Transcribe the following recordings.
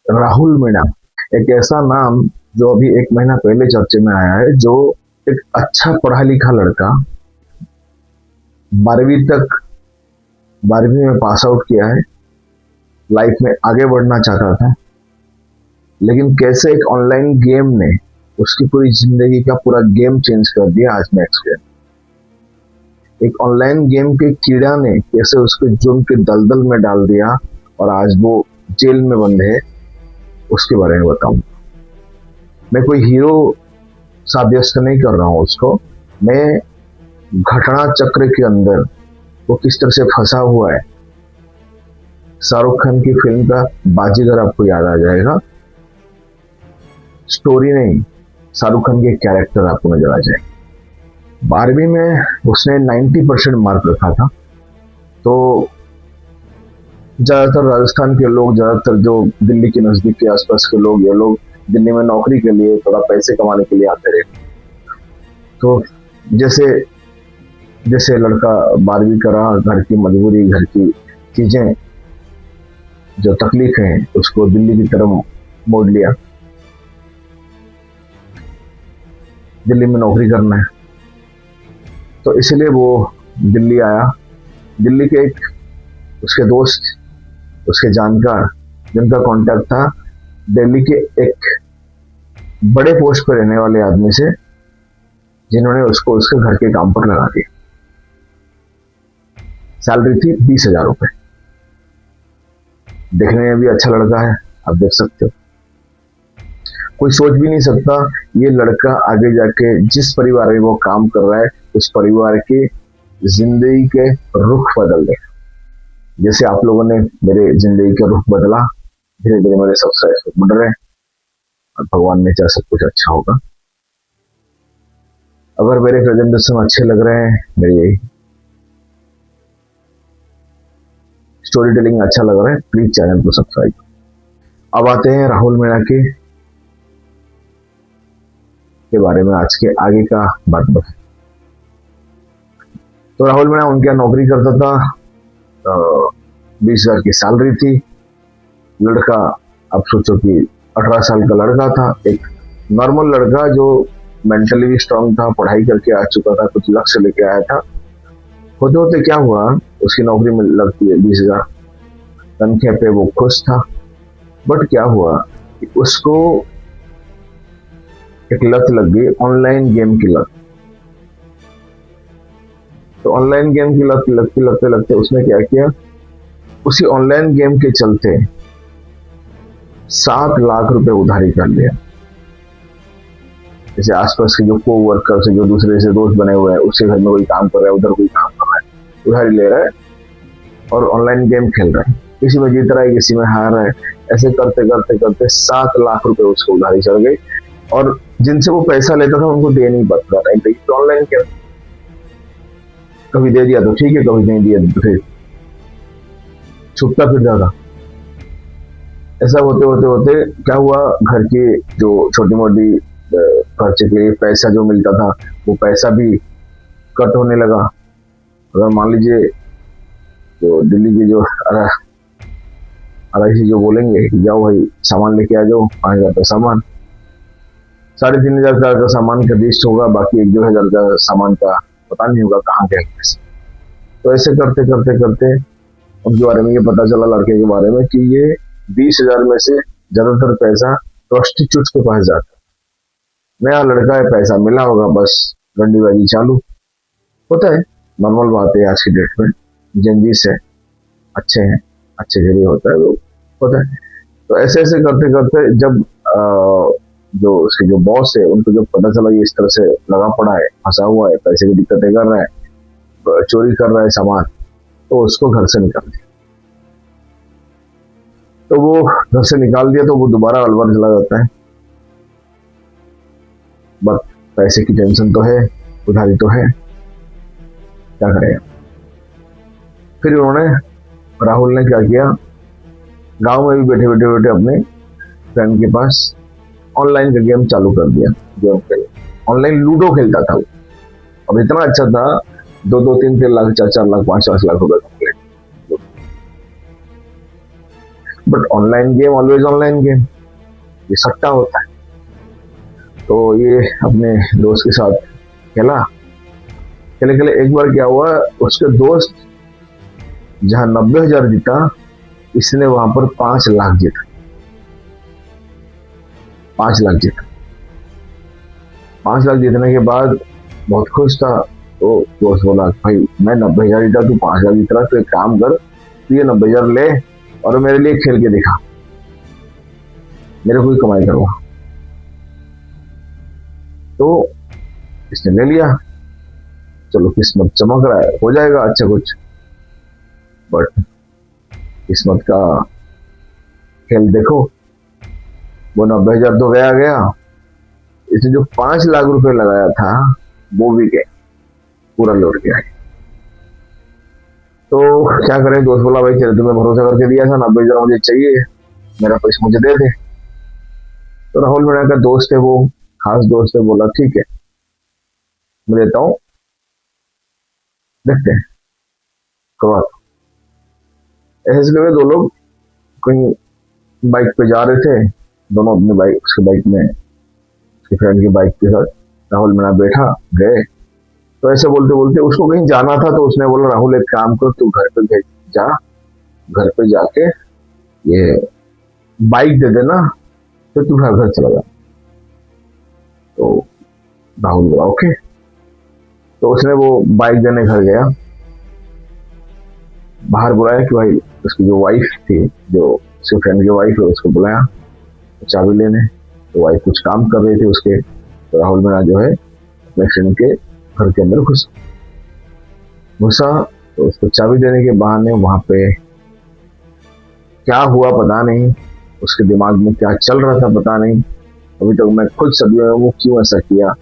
राहुल मीणा एक ऐसा नाम जो अभी एक महीना पहले चर्चे में आया है, जो एक अच्छा पढ़ा लिखा लड़का, 12वीं तक 12वीं में पास आउट किया है, लाइफ में आगे बढ़ना चाहता था, लेकिन कैसे एक ऑनलाइन गेम ने उसकी पूरी जिंदगी का पूरा गेम चेंज कर दिया। आज मैं एक्सपीरियंस, एक ऑनलाइन गेम के कीड़ा ने कैसे उसको जुर्म के दलदल में डाल दिया और आज वो जेल में बंद है, उसके बारे में बताऊं। मैं कोई हीरो साब्यस्त नहीं कर रहा हूं उसको, मैं घटना चक्र के अंदर वो किस तरह से फंसा हुआ है। शाहरुख खान की फिल्म का बाजीगर आपको याद आ जाएगा, स्टोरी नहीं, शाहरुख खान के कैरेक्टर आपको नजर आ जाए। 12वीं में उसने 90% मार्क रखा था, तो ज्यादातर राजस्थान के लोग, ज्यादातर जो दिल्ली के नजदीक के आसपास के लोग, ये लोग दिल्ली में नौकरी के लिए, थोड़ा पैसे कमाने के लिए आते रहे। तो जैसे जैसे लड़का 12वीं करा, घर की मजबूरी, घर की चीजें, जो तकलीफ है, उसको दिल्ली की तरफ मोड़ लिया। दिल्ली में नौकरी करना है, तो इसलिए वो दिल्ली आया। दिल्ली के एक उसके दोस्त, उसके जानकार, जिनका कांटेक्ट था दिल्ली के एक बड़े पोस्ट पर रहने वाले आदमी से, जिन्होंने उसको उसके घर के काम पर लगा दिया। सैलरी थी 20,000 रुपए। देखने में भी अच्छा लड़का है, आप देख सकते हो। कोई सोच भी नहीं सकता ये लड़का आगे जाके जिस परिवार में वो काम कर रहा है, उस परिवार की जिंदगी के रुख बदल दे। जैसे आप लोगों ने मेरे जिंदगी का रुख बदला, धीरे धीरे मेरे सब्सक्राइबर बढ़ रहे हैं और भगवान ने चाहा सब कुछ अच्छा होगा। अगर मेरे प्रेजेंटेशन अच्छे लग रहे हैं, मेरी स्टोरी टेलिंग अच्छा लग रहा है, प्लीज चैनल को सब्सक्राइब। अब आते हैं राहुल मीणा के बारे में, आज के आगे का बात बता। तो राहुल मीणा उनके यहाँ नौकरी करता था, 20,000 की सैलरी थी। लड़का, अब सोचो कि 18 साल का लड़का था, एक नॉर्मल लड़का जो मेंटली भी स्ट्रांग था, पढ़ाई करके आ चुका था, कुछ लक्ष्य लेके आया था। होते होते क्या हुआ, उसकी नौकरी में लगती है 20,000 तनख्वाह पे, वो खुश था। बट क्या हुआ कि उसको एक लत लग गई, ऑनलाइन गेम की लत। तो ऑनलाइन गेम की लत लगते लगते लगते उसने क्या किया, उसी ऑनलाइन गेम के चलते 7 लाख रुपए उधारी कर लिया। जैसे आसपास के जो को वर्कर्स, जो दूसरे से दोस्त बने हुए हैं, उसके घर में कोई काम कर रहा है, उधर कोई काम कर रहा है, उधारी ले रहा है और ऑनलाइन गेम खेल रहा है। किसी में जीत रहा है, किसी में हार रहा है। ऐसे करते करते करते 7 लाख रुपए उसको उधारी चढ़ गई, और जिनसे वो पैसा लेता था उनको दे नहीं पाता था। तो ऑनलाइन क्या, कभी दे दिया तो ठीक है, कभी नहीं दिया तो फिर छुपता फिर जाता। ऐसा होते होते होते क्या हुआ, घर की जो छोटी मोटी खर्चे के लिए पैसा जो मिलता था, वो पैसा भी कट होने लगा। अगर मान लीजिए जो दिल्ली के जो अराइशी जो बोलेंगे कि जाओ भाई सामान लेके आ जाओ, 5,000 का सामान, 3,500 का सामान का लिस्ट होगा, बाकी 1-2 हज़ार का सामान का पता नहीं होगा कहाँ गए पैसे। तो ऐसे करते करते करते उनके बारे में ये पता चला, लड़के के बारे में, कि ये 20,000 में से ज्यादातर पैसा प्रोस्टिट्यूट के पास जाता है। नया लड़का है, पैसा मिला होगा, बस गंडीबाजी चालू होता है। नॉर्मल बात है आज की डेट में, जंजीस है, अच्छे हैं, अच्छे के लिए होता है, वो होता है। तो ऐसे ऐसे करते करते जब जो उसके जो बॉस है, उनको जब पता चला ये इस तरह से लगा पड़ा है, फंसा हुआ है, पैसे की दिक्कतें कर रहा है, चोरी कर रहा है सामान, तो उसको घर से निकाल दिया। तो वो घर से निकाल दिया तो वो दोबारा अलवर चला जाता है। बट पैसे की टेंशन तो है, उधारी तो है, क्या करेगा। फिर उन्होंने, राहुल ने क्या किया, गांव में भी बैठे बैठे बैठे अपने फ्रेंड के पास ऑनलाइन का गेम चालू कर दिया। गेम खेल, ऑनलाइन लूडो खेलता था वो। अब इतना अच्छा था, 2-2, 3-3 लाख, 4-4 लाख, 5-5 लाख रुपए। But online game always online game, ये सट्टा होता है। तो ये अपने दोस्त के साथ खेला, खेले खेले एक बार क्या हुआ, उसके दोस्त जहां 90,000 जीता, इसने वहां पर 5 लाख जीता। 5 लाख जीता। 5 लाख जीतने के बाद बहुत खुश था। तो दोस्त बोला भाई मैं 90,000 जीता, तू 5 लाख जीत रहा, तो एक काम कर, तू ये 90,000 ले और मेरे लिए खेल के दिखा, मेरे को ही कमाई करवा। तो इसने ले लिया, चलो किस्मत चमक रहा है, हो जाएगा अच्छा कुछ। बट किस्मत का खेल देखो, वो 90,000 तो गया गया, इसने जो 5 लाख रुपए लगाया था वो भी गए, पूरा लौट गया। तो क्या करें, दोस्त बोला भाई चल तुम्हें भरोसा करके दिया था, 90,000 मुझे चाहिए, मेरा पैसा मुझे दे दे। तो राहुल मीणा का दोस्त है, वो खास दोस्त है, बोला ठीक है मैं देता हूँ, देखते हैं करवा। ऐसे करके दो लोग कहीं बाइक पे जा रहे थे, दोनों अपनी बाइक, उसके बाइक में, उसके फ्रेंड की बाइक के साथ राहुल मीणा बैठा, गए। तो ऐसे बोलते बोलते उसको कहीं जाना था, तो उसने बोला राहुल एक काम कर, तू घर पे जा, घर पे जाके ये बाइक दे देना, तो तू घर चला जा। तो राहुल बोला ओके। तो उसने वो बाइक देने घर गया, बाहर बुलाया कि भाई उसकी जो वाइफ थी, जो उसके फ्रेंड की वाइफ है, उसको बुलाया चाबी लेने। तो वाइफ कुछ काम कर रही थी उसके। तो राहुल मीणा जो है अपने फ्रेंड के घर के अंदर घुसा। तो उसको चाबी देने के बहाने वहां पे क्या हुआ पता नहीं, उसके दिमाग में क्या चल रहा था पता नहीं, अभी तक मैं खुद समझ में वो क्यों ऐसा किया,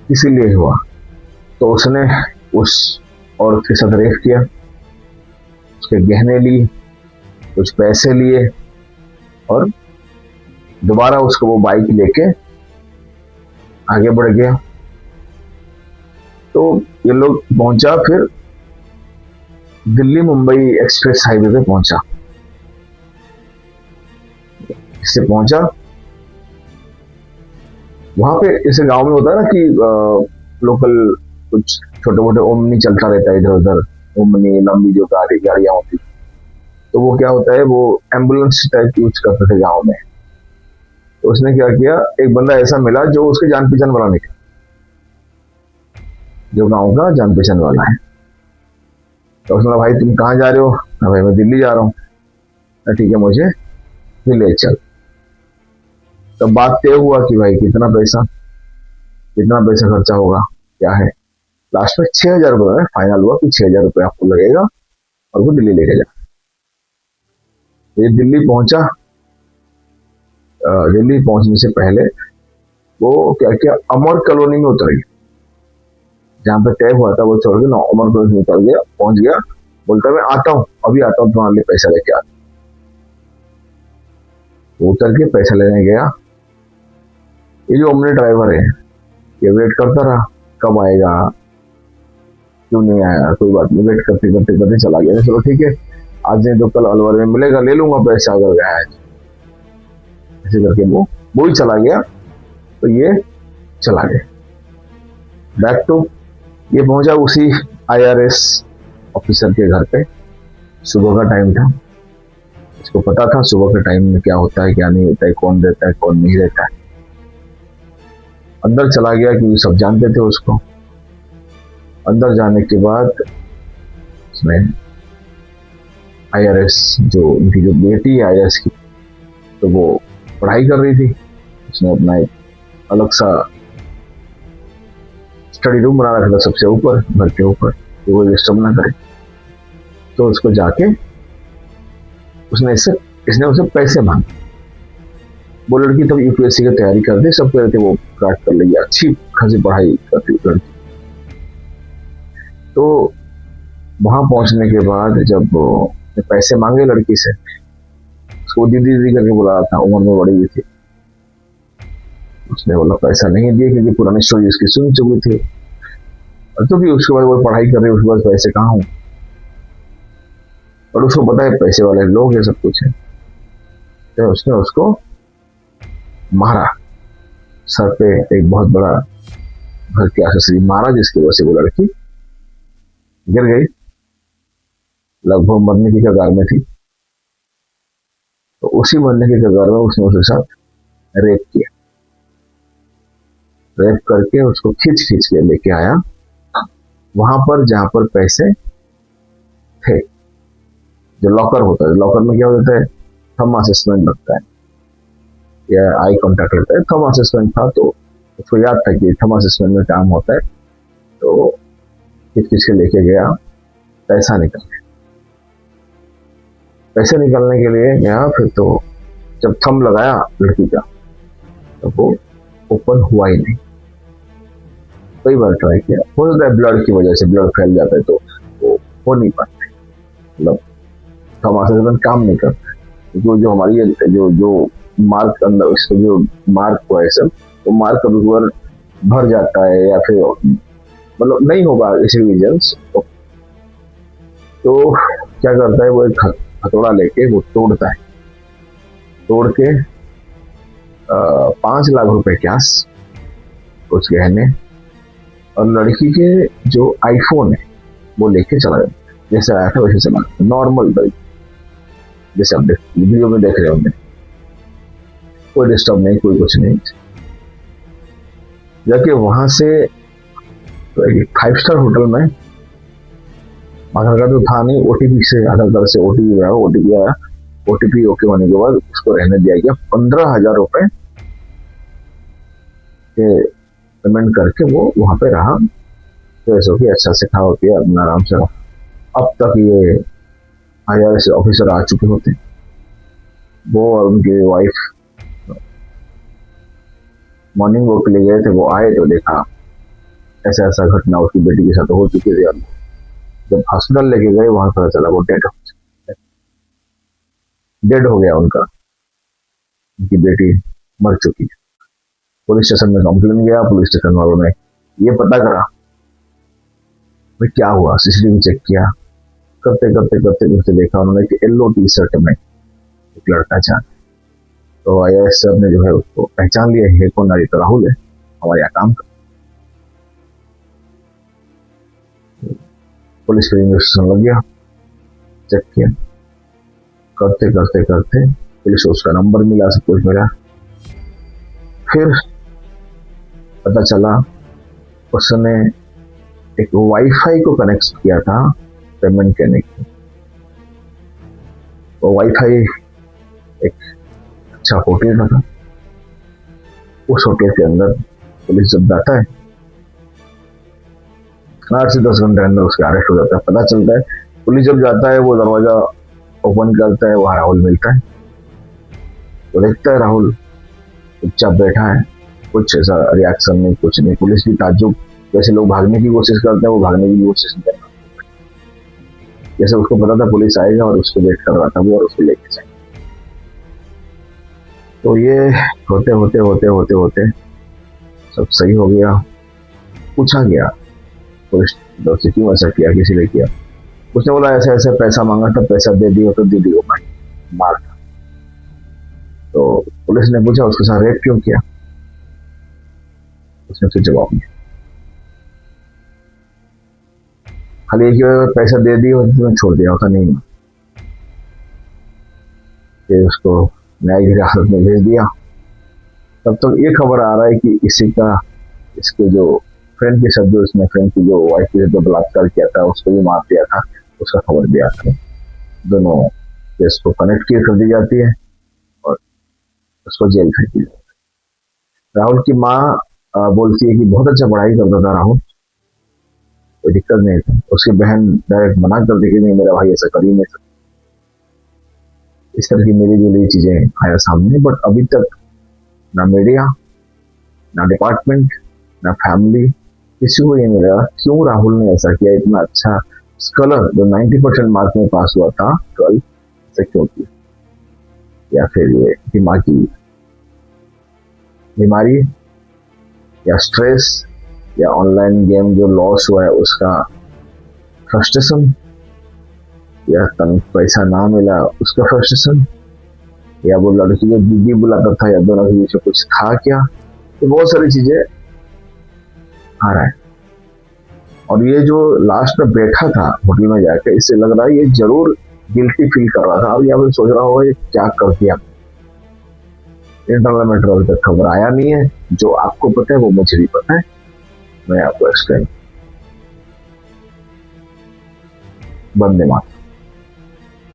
इसीलिए हुआ। तो उसने उस औरत के साथ रेप किया, उसके गहने लिए, कुछ पैसे लिए, और दोबारा उसको वो बाइक लेके आगे बढ़ गया। तो ये लोग पहुंचा, फिर दिल्ली मुंबई एक्सप्रेस हाईवे पे पहुंचा। इससे पहुंचा वहां पे, जैसे गांव में होता है ना कि लोकल कुछ छोटे मोटे ओमनी चलता रहता है इधर उधर, ओमनी लंबी जो गाड़ियां होती, तो वो क्या होता है, वो एम्बुलेंस टाइप यूज करते थे गाँव में। तो उसने क्या किया, एक बंदा ऐसा मिला जो उसके जान पहचान वाला निकला, जो गांव का जान पहचान वाला है। तो उसने भाई तुम कहाँ जा रहे हो? भाई मैं दिल्ली जा रहा हूँ। ठीक है मुझे ले चल। तो बात तय हुआ कि भाई कितना पैसा खर्चा होगा, क्या है। लास्ट में 6,000 रुपये में फाइनल हुआ कि 6,000 रुपये आपको लगेगा और वो दिल्ली लेके जा। ये दिल्ली पहुंचा। दिल्ली पहुंचने से पहले वो क्या किया, अमर कॉलोनी में उतर गया, जहां पे तय हुआ था वो छोड़ के अमर कॉलोनी में उतर गया, पहुंच गया। बोलता मैं आता हूँ, अभी आता हूँ, तुम्हारे लिए पैसा लेके आता। उतर के पैसा लेने गया। ये जो ओमनी ड्राइवर है, ये वेट करता रहा, कब आएगा, क्यों नहीं आया, कोई बात नहीं, वेट करते करते करते चला गया। चलो ठीक है, आज नहीं तो कल अलवर में मिलेगा, ले लूंगा पैसा अगर गया है। ऐसे करके वो ही चला गया। तो ये चला गया बैक टू, ये पहुंचा उसी IRS ऑफिसर के घर पे। सुबह का टाइम था, इसको पता था सुबह के टाइम में क्या होता है क्या नहीं होता है, कौन देता है कौन नहीं देता है। अंदर चला गया क्योंकि सब जानते थे उसको। अंदर जाने के बाद उसने IRS जो उनकी जो बेटी है IRS की, तो वो पढ़ाई कर रही थी, उसने अपना एक अलग सा स्टडी रूम बना रखा था सबसे ऊपर, घर के ऊपर, तो वो डिस्टर्ब ना करे। तो उसको जाके इसने उसे पैसे मांगे। वो लड़की तब UPSC की तैयारी करती, सब कह रहे थे वो क्रैक कर लेगी, अच्छी खासी पढ़ाई करती लड़की। तो वहां पहुंचने के बाद जब पैसे मांगे लड़की से, उसको दीदी दीदी करके बुला रहा था, उम्र में बड़ी हुई थी। उसने बोला पैसा नहीं दिए क्योंकि पुरानी स्टोरी उसकी सुन चुकी थी, तो भी उसके बाद वो पढ़ाई कर रही है, उसके बाद पैसे कहाँ हूं। और उसको पता है पैसे वाले लोग ये सब कुछ है, तो उसने उसको मारा, सर पे एक बहुत बड़ा घर की एक्सेसरी मारा, जिसकी वजह से वो लड़की गिर गई, लगभग मरने की कगार में थी। तो उसी मरने की कगार में उसने उसके साथ रेप किया, रेप करके उसको खींच खींच के लेके आया वहां पर जहां पर पैसे थे, जो लॉकर होता है। लॉकर में क्या होता है, थंब असेसमेंट लगता है या आई कांटेक्ट लगता है। थंब असेसमेंट था तो उसको याद था कि थंब असेसमेंट में काम होता है, तो खींच खींच के लेके गया पैसा निकलने। पैसे निकलने के लिए गया, फिर तो जब थंब लगाया लड़की का तो वो ओपन हुआ ही नहीं। कई बार ट्राई किया, हो जाता है ब्लड की वजह से, ब्लड फैल जाता है तो वो हो नहीं पाता, मतलब थंब असेसमेंट काम नहीं करता। जो हमारी जो जो मार्क अंदर उसका जो मार्क हुआ है सब, वो मार्क कभी कभार भर जाता है या फिर मतलब नहीं होगा इसी रीजन्स। तो क्या करता है, वो एक हथौड़ा लेके वो तोड़ता है, तोड़ के 5 लाख रुपए कैश, कुछ गहने और लड़की के जो आईफोन है वो लेके चला गया। जैसे आया था वैसे चला गया, नॉर्मल तरीके जैसे आप वीडियो में देख रहे होंगे, कोई डिस्टर्ब नहीं, कोई कुछ नहीं। जाके वहां से तो एक 5 स्टार होटल में, आधार कार्ड तो था नहीं, ओटीपी से, आधार कार्ड से ओटीपी आया, ओटीपी आया, ओटीपी ओके होने के बाद उसको रहने दिया गया। 15,000 रुपए के पेमेंट करके वो वहां पे रहा, फ्रेश होके अच्छा से खा होके अपना आराम से रहा। अब तक ये IRS ऑफिसर आ चुके होते, वो और उनकी वाइफ मॉर्निंग वॉक के लिए गए थे। वो आए तो देखा ऐसा ऐसा घटना उसकी बेटी के साथ हो चुकी थी। जब हॉस्पिटल लेके गए वहां पता चला वो डेड हो गया, उनका, उनकी बेटी मर चुकी है। पुलिस स्टेशन में कंप्लेन गया, पुलिस स्टेशन वालों ने ये पता करा भाई क्या हुआ, सीसीटीवी चेक किया, करते करते करते करते देखा उन्होंने कि येलो टी शर्ट में एक लड़का जान। तो IAS सर ने जो है उसको पहचान लिया, है कौन, तो राहुल है, हमारे यहाँ काम कर। पुलिस का इन्वेस्टिगेशन लग गया, चेक किया, करते करते करते पुलिस को उसका नंबर मिला, सब कुछ मिला। फिर पता चला उसने एक वाईफाई को कनेक्ट किया था पेमेंट करने के। वो वाईफाई एक अच्छा होटल का था, उस होटल के अंदर पुलिस जब जाता है 8 से 10 घंटे अंदर उसका अरेस्ट हो जाता है। पता चलता है, पुलिस जब जाता है वो दरवाजा ओपन करता है, वहां राहुल मिलता है। वो देखता है राहुल चुपचाप बैठा है, कुछ ऐसा रिएक्शन नहीं, कुछ नहीं। पुलिस की ताज्जुब, जैसे लोग भागने की कोशिश करते हैं वो भागने की कोशिश नहीं करता, जैसे उसको पता था पुलिस आएगा और उसको वेट कर रहा था वो और उसको लेके जाए। तो ये होते होते होते होते होते सब सही हो गया। पूछा गया पुलिस से क्यों ऐसा किया, किसी ने किया। उसने बोला ऐसा ऐसा पैसा मांगा था, पैसा दे दियो तो दे दियो, मार। तो पुलिस ने पूछा उसके साथ रेप क्यों किया, उसने फिर जवाब दिया, खाली एक ही पैसा दे दिया और तुम्हें छोड़ दिया होता, नहीं। फिर उसको न्यायिक हिरासत में भेज दिया। तब तक ये खबर आ रहा है कि इसी का, इसके जो फ्रेंड के साथ, जो इसने फ्रेंड की जो वाइफ के जो बलात्कार किया था उसको भी मार दिया था, उसका खबर भी आता है। दोनों केस को कनेक्ट कर दी जाती है और उसको जेल भेज दिया जाता है। राहुल की माँ बोलती है कि बहुत अच्छा पढ़ाई करता था राहुल, कोई दिक्कत नहीं था। उसकी बहन डायरेक्ट मना कर दी कि नहीं मेरा भाई ऐसा कर ही नहीं सकता। इस तरह की मेरी जुली चीजें आया सामने, बट अभी तक ना मीडिया, ना डिपार्टमेंट, ना फैमिली, किसी को ये मिला क्यों राहुल ने ऐसा किया। इतना अच्छा स्कॉलर जो 90% मार्क में पास हुआ था कल, ऐसा क्यों किया। या फिर ये दिमागी बीमारी या स्ट्रेस या ऑनलाइन गेम जो लॉस हुआ है उसका फ्रस्ट्रेशन, या तंग पैसा ना मिला उसका फ्रस्ट्रेशन, या वो लड़की को दीदी बुलाता था, या दोनों के बीच में कुछ था क्या, तो बहुत सारी चीजें आ रहा है। और ये जो लास्ट में बैठा था होटल में जाकर, इससे लग रहा है ये जरूर गिल्टी फील कर रहा था, और यहाँ पे सोच रहा होगा ये क्या कर दिया। इंटरनल मैटर अभी तक खबर आया नहीं है, जो आपको पता है वो मुझे भी पता है, मैं आपको एक्सप्लेन। वंदे मातरम।